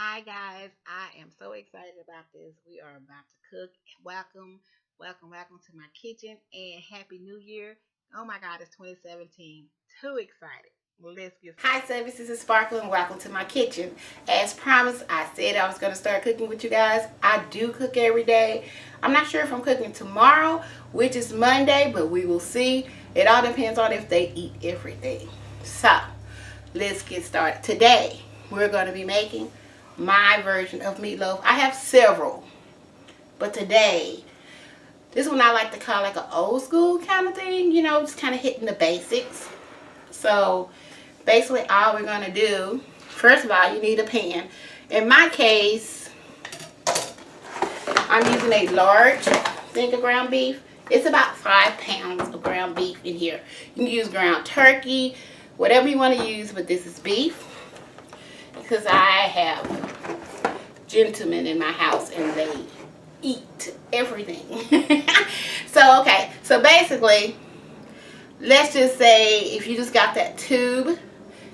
Hi guys, I am so excited about this. We are about to cook. Welcome, welcome to my kitchen and Happy New Year. Oh my God, it's 2017. Too excited. Let's get Hi, started. Savvy, this is Sparkle, and welcome to my kitchen. As promised, I said I was going to start cooking with you guys. I do cook every day. I'm not sure if I'm cooking tomorrow, which is Monday, but we will see. It all depends on if they eat everything. So, let's get started. Today, we're going to be making my version of meatloaf. I have several, but today, this one I like to call like an old school kind of thing, just kind of hitting the basics. So, basically all we're going to do, first of all, you need a pan. In my case, I'm using a large thing of ground beef. It's about 5 pounds of ground beef in here. You can use ground turkey, whatever you want to use, but this is beef because I have gentlemen in my house and they eat everything. So basically, let's just say if you just got that tube,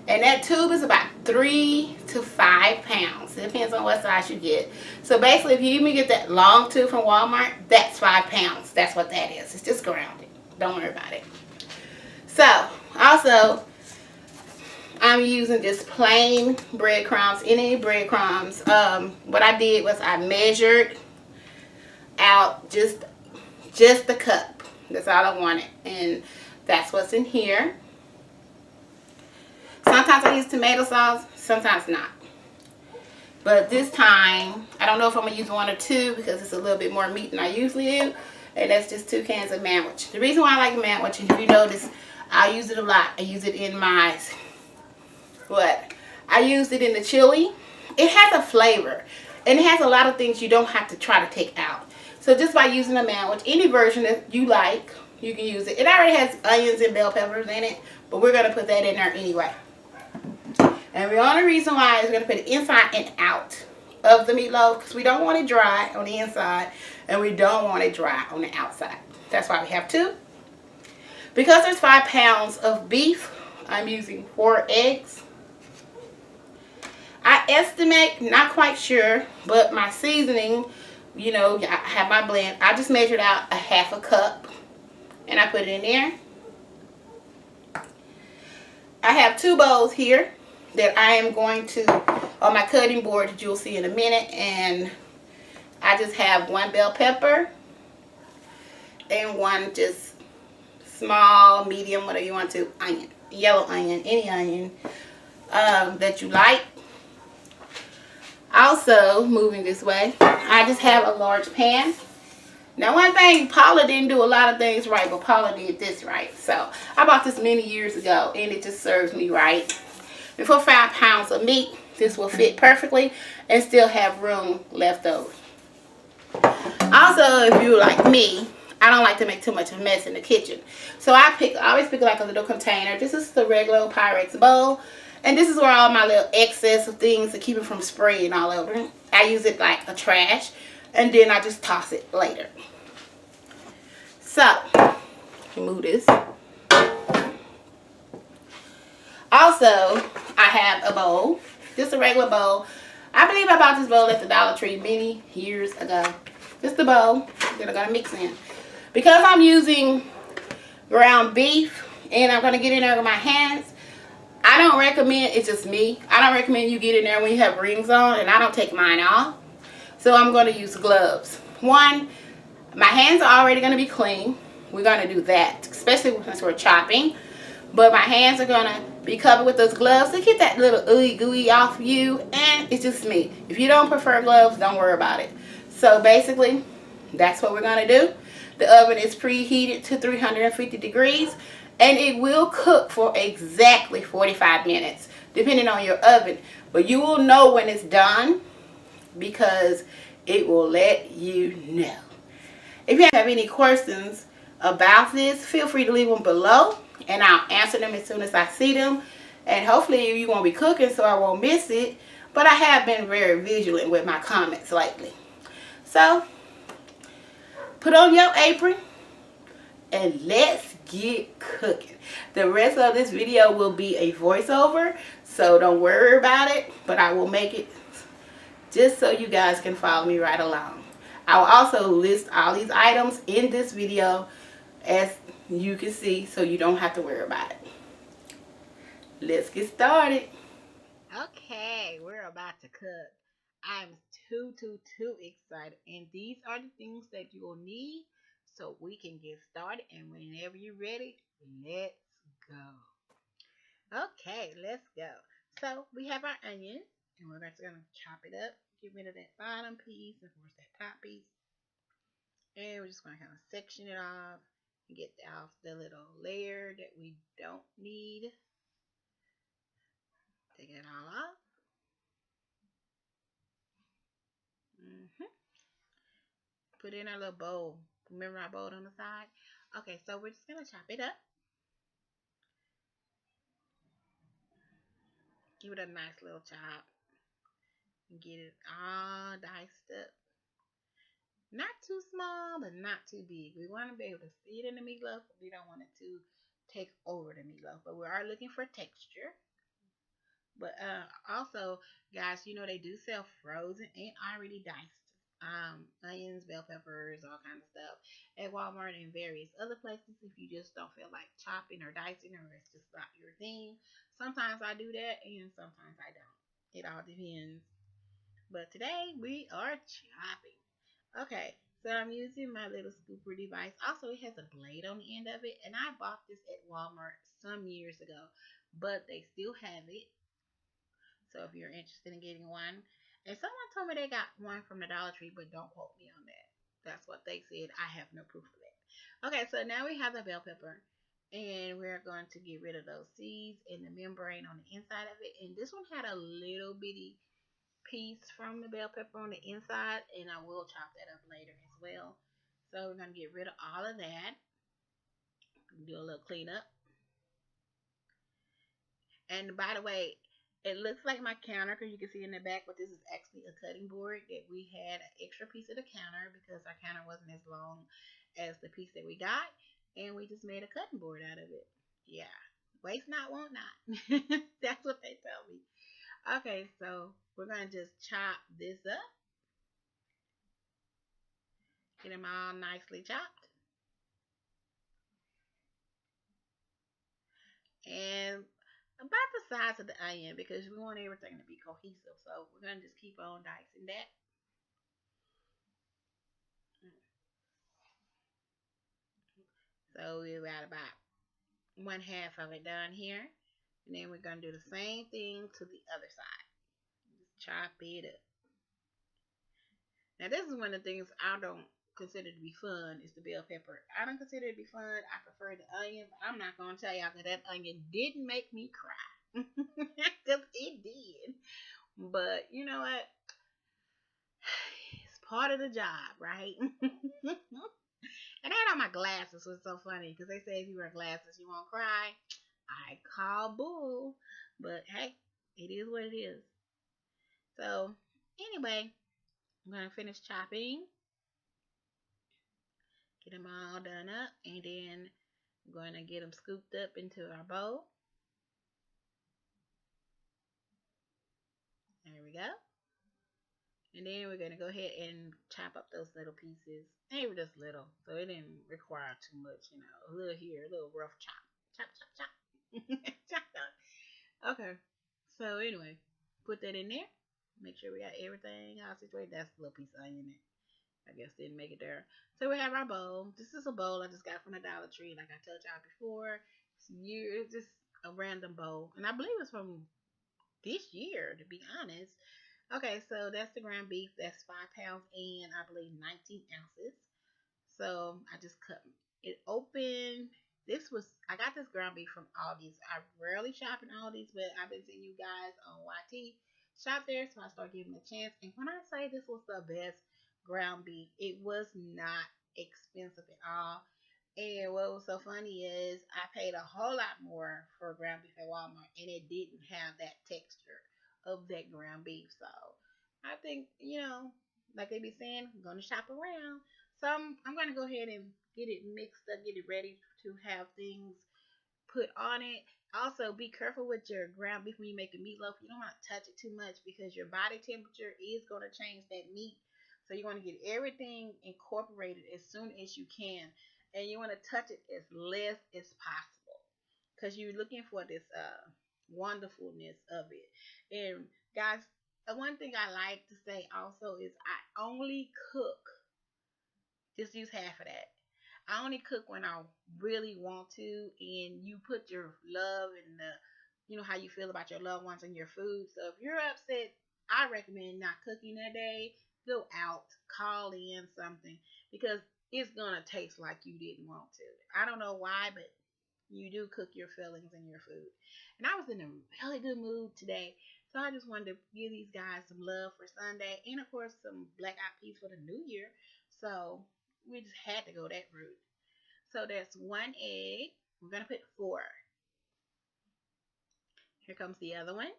and that tube is about 3 to 5 pounds. It depends on what size you get. So basically, if you even get that long tube from Walmart, that's 5 pounds. That's what that is. It's just grounded. Don't worry about it. So, also, I'm using just plain breadcrumbs. Any breadcrumbs. What I did was I measured out just the cup. That's all I wanted. And that's what's in here. Sometimes I use tomato sauce, sometimes not. But this time, I don't know if I'm going to use 1 or 2 because it's a little bit more meat than I usually do. And that's just 2 cans of manwich. The reason why I like manwich, and if you notice, I use it a lot. I use it in my, I used it in the chili. It has a flavor. And it has a lot of things you don't have to try to take out. So just by using a manwich, any version that you like, you can use it. It already has onions and bell peppers in it, but we're going to put that in there anyway. And the only reason why is we're going to put it inside and out of the meatloaf because we don't want it dry on the inside and we don't want it dry on the outside. That's why we have 2. Because there's 5 pounds of beef, I'm using 4 eggs. I estimate, not quite sure, but my seasoning, I have my blend. I just measured out a 1/2 cup and I put it in there. I have 2 bowls here that I am going to, on my cutting board that you'll see in a minute, and I just have 1 bell pepper and 1 just small, medium, whatever you want to, onion, yellow onion, any onion that you like. Also, moving this way, I just have a large pan. Now, one thing, Paula didn't do a lot of things right, but Paula did this right. So, I bought this many years ago, and it just serves me right. And for 5 pounds of meat, this will fit perfectly and still have room left over. Also, if you're like me, I don't like to make too much of a mess in the kitchen. So, I always pick like a little container. This is the regular old Pyrex bowl. And this is where all my little excess of things to keep it from spraying all over. I use it like a trash. And then I just toss it later. So, move this. Also, I have a bowl. Just a regular bowl. I believe I bought this bowl at the Dollar Tree many years ago. Just a bowl that I'm going to mix in. Because I'm using ground beef and I'm going to get in there with my hands, I don't recommend, it's just me, I don't recommend you get in there when you have rings on, and I don't take mine off. So I'm going to use gloves. One, my hands are already going to be clean. We're going to do that, especially since we're chopping. But my hands are going to be covered with those gloves to get that little ooey gooey off you. And it's just me. If you don't prefer gloves, don't worry about it. So basically, that's what we're going to do. The oven is preheated to 350 degrees. And it will cook for exactly 45 minutes, depending on your oven. But you will know when it's done, because it will let you know. If you have any questions about this, feel free to leave them below and I'll answer them as soon as I see them. And hopefully you won't be cooking so I won't miss it. But I have been very vigilant with my comments lately. So, put on your apron and let's get cooking. The rest of this video will be a voiceover, so don't worry about it, but I will make it just so you guys can follow me right along. I will also list all these items in this video as you can see, so you don't have to worry about it. Let's get started. Okay, we're about to cook. I'm too excited. And these are the things that you will need so we can get started. And whenever you're ready, let's go. Okay, let's go. So we have our onion, and we're just gonna chop it up, get rid of that bottom piece, of course that top piece, and we're just gonna kind of section it off and get off the little layer that we don't need. Take it all off. hmm Put it in our little bowl. Remember our bowl on the side? Okay, so we're just gonna chop it up. Give it a nice little chop and get it all diced up. Not too small, but not too big. We want to be able to see it in the meatloaf, but we don't want it to take over the meatloaf. But we are looking for texture. But also, guys, they do sell frozen and already diced onions, bell peppers, all kinds of stuff at Walmart and various other places. If you just don't feel like chopping or dicing, or it's just not your thing, sometimes I do that, and sometimes I don't. It all depends. But today we are chopping. Okay, so I'm using my little scooper device. Also, it has a blade on the end of it, and I bought this at Walmart some years ago, but they still have it. So if you're interested in getting one, and someone told me they got one from the Dollar Tree, but don't quote me on that. That's what they said. I have no proof of that. Okay, so now we have the bell pepper, and we're going to get rid of those seeds and the membrane on the inside of it. And this one had a little bitty piece from the bell pepper on the inside, and I will chop that up later as well. So we're gonna get rid of all of that. Do a little cleanup. And by the way, it looks like my counter because you can see in the back, but this is actually a cutting board that we had an extra piece of the counter because our counter wasn't as long as the piece that we got, and we just made a cutting board out of it. Yeah, waste not, want not. That's what they tell me. Okay, so we're gonna just chop this up, get them all nicely chopped, and about the size of the onion because we want everything to be cohesive. So we're gonna just keep on dicing that. So we're at about one half of it done here. And then we're going to do the same thing to the other side. Just chop it up. Now, this is one of the things I don't consider to be fun is the bell pepper. I don't consider it to be fun. I prefer the onion, but I'm not going to tell y'all that onion didn't make me cry. Because it did. But you know what? It's part of the job, right? And I had on my glasses, which was so funny because they say if you wear glasses, you won't cry. I call bull, but hey, it is what it is. So, anyway, I'm gonna finish chopping, get them all done up, and then I'm gonna get them scooped up into our bowl. There we go. And then we're gonna go ahead and chop up those little pieces. They were just little, so it didn't require too much, A little here, a little rough chop, chop, chop, chop, chop done. Okay. So anyway, put that in there. Make sure we got everything all situated. That's a little piece of onion there. I guess didn't make it there. So we have our bowl. This is a bowl I just got from the Dollar Tree, like I told y'all before. It's just a random bowl, and I believe it's from this year, to be honest. Okay, so that's the ground beef. That's 5 pounds and I believe 19 ounces. So I just cut it open. I got this ground beef from Aldi's. I rarely shop in Aldi's, but I've been seeing you guys on YT shop there, so I started giving it a chance. And when I say this was the best ground beef, it was not expensive at all. And what was so funny is I paid a whole lot more for ground beef at Walmart, and it didn't have that texture of that ground beef. So I think, like they be saying, I'm going to shop around. So I'm going to go ahead and get it mixed up, get it ready to have things put on it. Also, be careful with your ground beef when you make a meatloaf. You don't want to touch it too much because your body temperature is going to change that meat. So you want to get everything incorporated as soon as you can, and you want to touch it as less as possible because you're looking for this wonderfulness of it. And guys, one thing I like to say also is I only cook, just use half of that. I only cook when I really want to, and you put your love and the, how you feel about your loved ones and your food. So if you're upset, I recommend not cooking that day. Go out, call in something because it's gonna taste like you didn't want to. I don't know why, but you do cook your feelings in your food. And I was in a really good mood today. So I just wanted to give these guys some love for Sunday and of course some black eyed peas for the new year. So we just had to go that route. So that's one egg. We're gonna put four. Here comes the other one.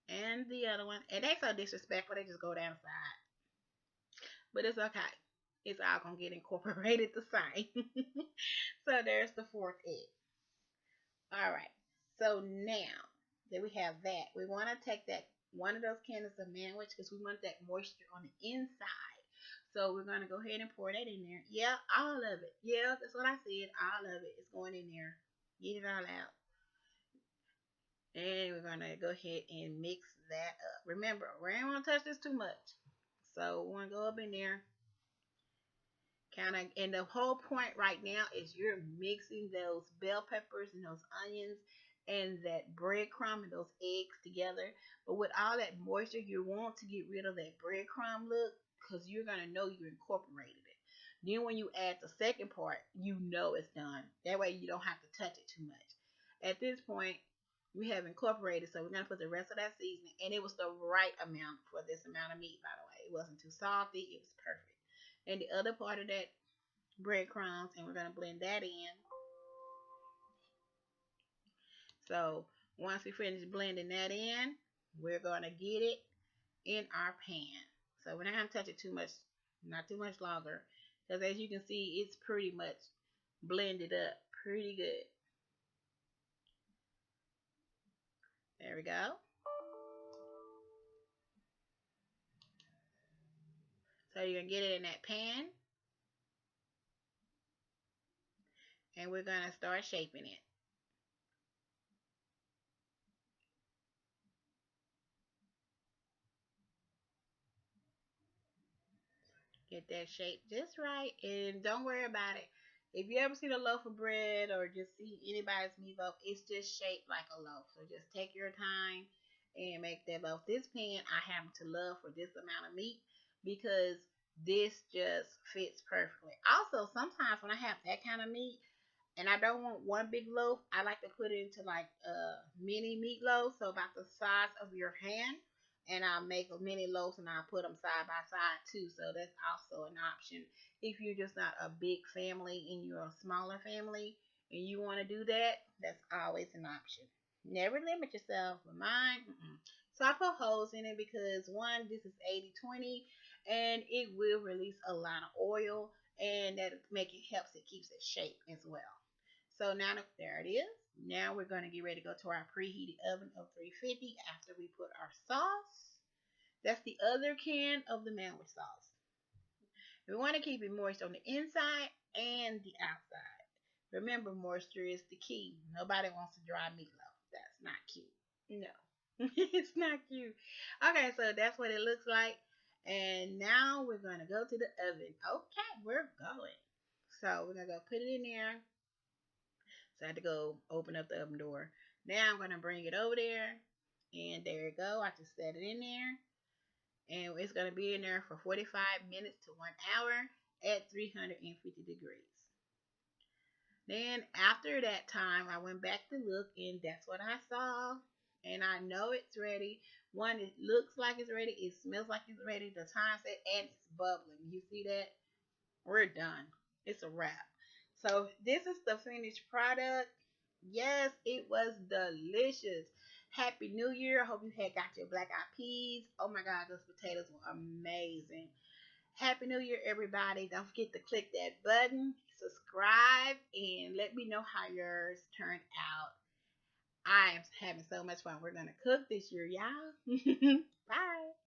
And the other one. And they so disrespectful, they just go down the side. But it's okay. It's all gonna get incorporated the same. So there's the fourth egg. All right. So now that we have that, we want to take that one of those candles of manwich because we want that moisture on the inside. So we're gonna go ahead and pour that in there. Yeah, all of it. Yeah, that's what I said. All of it is going in there. Get it all out. And we're gonna go ahead and mix that up. Remember, we don't want to touch this too much. So we want to go up in there kind of, and the whole point right now is you're mixing those bell peppers and those onions and that breadcrumb and those eggs together. But with all that moisture, you want to get rid of that breadcrumb look because you're going to know you incorporated it. Then when you add the second part, you know it's done. That way you don't have to touch it too much. At this point, we have incorporated, so we're going to put the rest of that seasoning, and it was the right amount for this amount of meat, by the way. It wasn't too salty, it was perfect. And the other part of that breadcrumbs, and we're going to blend that in. So once we finish blending that in, we're going to get it in our pan. So we're not going to touch it too much, not too much longer, because as you can see, it's pretty much blended up pretty good. There we go. So you're going to get it in that pan, and we're going to start shaping it. Get that shape just right, and don't worry about it. If you ever see a loaf of bread or just see anybody's meatloaf, it's just shaped like a loaf. So just take your time and make that loaf. This pan I happen to love for this amount of meat because this just fits perfectly. Also, sometimes when I have that kind of meat, and I don't want one big loaf. I like to put it into like a mini meatloaf, so about the size of your hand. And I'll make a mini loaves and I'll put them side by side too. So that's also an option. If you're just not a big family and you're a smaller family and you want to do that, that's always an option. Never limit yourself, but mine, mm-mm. So I put holes in it because one, this is 80/20 and it will release a lot of oil and that make it helps it keeps its shape as well. So now there it is. Now we're going to get ready to go to our preheated oven of 350 after we put our sauce. That's the other can of the manwich sauce. We want to keep it moist on the inside and the outside. Remember, moisture is the key. Nobody wants a dry meatloaf. That's not cute. No, it's not cute. Okay, so that's what it looks like. And now we're going to go to the oven. Okay, we're going. So we're going to go put it in there. So I had to go open up the oven door. Now I'm going to bring it over there. And there you go. I just set it in there. And it's going to be in there for 45 minutes to 1 hour at 350 degrees. Then after that time, I went back to look and that's what I saw. And I know it's ready. One, it looks like it's ready. It smells like it's ready. The time set and it's bubbling. You see that? We're done. It's a wrap. So this is the finished product. Yes, it was delicious. Happy New Year. I hope you had got your black eyed peas. Oh my God, those potatoes were amazing. Happy New Year, everybody. Don't forget to click that button, subscribe, and let me know how yours turned out. I am having so much fun. We're gonna cook this year, y'all.